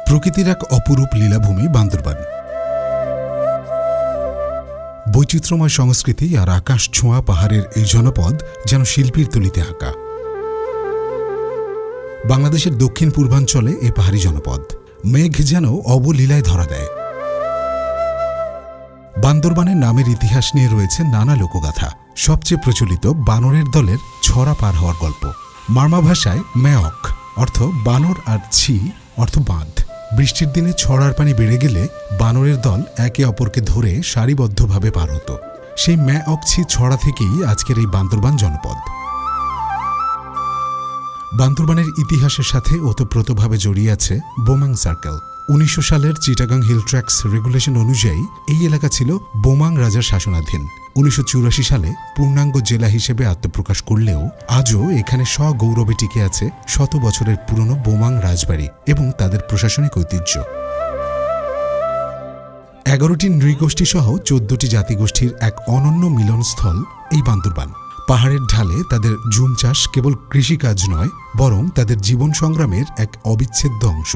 প্রকৃতির এক অপরূপ লীলাভূমি বান্দরবান। বৈচিত্র্যময় সংস্কৃতি আর আকাশ ছোঁয়া পাহাড়ের এই জনপদ যেন শিল্পীর তুলিতে আঁকা। বাংলাদেশের দক্ষিণ পূর্বাঞ্চলে এই পাহাড়ি জনপদ মেঘ যেন অবলীলায় ধরা দেয়। বান্দরবানের নামের ইতিহাস নিয়ে রয়েছে নানা লোকগাথা। সবচেয়ে প্রচলিত বানরের দলের ছড়া পার হওয়ার গল্প। মারমা ভাষায় মেয়ক অর্থ বানর আর ছি অর্থ বাঁধ। বৃষ্টির দিনে ছড়ার পানি বেড়ে গেলে বানরের দল একে অপরকে ধরে সারিবদ্ধভাবে পার হতো। সেই মেয়ক ছি ছড়া থেকেই আজকের এই বান্দরবান জনপদ। বান্দরবানের ইতিহাসের সাথে ওতপ্রোতভাবে জড়িয়ে আছে বোমাং সার্কেল। ১৯০০ সালের চিটাগাং হিল ট্র্যাক্স রেগুলেশন অনুযায়ী এই এলাকা ছিল বোমাং রাজার শাসনাধীন। ১৯৮৪ সালে পূর্ণাঙ্গ জেলা হিসেবে আত্মপ্রকাশ করলেও আজও এখানে সগৌরবে টিকে আছে শত বছরের পুরনো বোমাং রাজবাড়ি এবং তাদের প্রশাসনিক ঐতিহ্য। ১১টি নৃগোষ্ঠী সহ ১৪টি জাতিগোষ্ঠীর এক অনন্য মিলনস্থল এই বান্দরবান। পাহাড়ের ঢালে তাদের জুম চাষ কেবল কৃষিকাজ নয়, বরং তাদের জীবন সংগ্রামের এক অবিচ্ছেদ্য অংশ।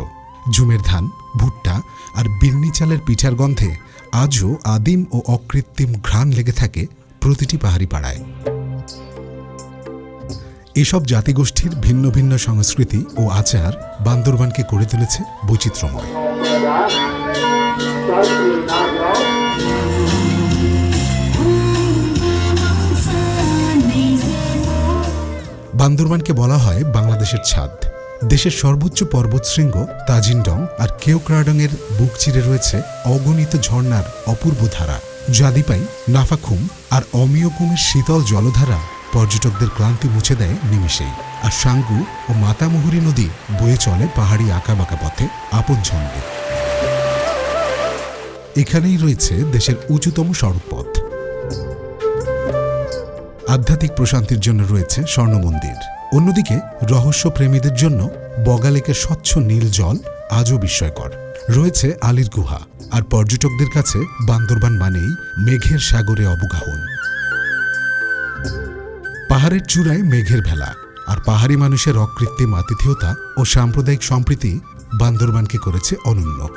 জুমের ধান, ভুট্টা আর বিন্নি চালের পিঠার গন্ধে আজও আদিম ও অকৃত্রিম ঘ্রাণ লেগে থাকে প্রতিটি পাহাড়ি পাড়ায়। এসব জাতিগোষ্ঠীর ভিন্ন ভিন্ন সংস্কৃতি ও আচার বান্দরবানকে করে তুলেছে বৈচিত্র্যময়। বান্দরবানকে বলা হয় বাংলাদেশের ছাদ। দেশের সর্বোচ্চ পর্বতশৃঙ্গ তাজিনডং আর কেওক্রাডংয়ের বুক চিরে রয়েছে অগণিত ঝর্ণার অপূর্ব ধারা। জাদিপাই, নাফাখুম আর অমিয়কুমের শীতল জলধারা পর্যটকদের ক্লান্তি মুছে দেয় নিমেষেই। আর সাঙ্গু ও মাতামুহুরী নদী বয়ে চলে পাহাড়ি আঁকাবাঁকা পথে আপন ছন্দে। এখানেই রয়েছে দেশের উঁচুতম সড়কপথ। আধ্যাত্মিক প্রশান্তির জন্য রয়েছে স্বর্ণ মন্দির। অন্যদিকে রহস্যপ্রেমীদের জন্য বগালেকের স্বচ্ছ নীল জল আজও বিস্ময়কর। রয়েছে আলীর গুহা। আর পর্যটকদের কাছে বান্দরবান মানেই মেঘের সাগরে অবগাহন। পাহাড়ের চূড়ায় মেঘের ভেলা আর পাহাড়ি মানুষের অকৃত্রিম আতিথেয়তা ও সাম্প্রদায়িক সম্প্রীতি বান্দরবানকে করেছে অনন্য।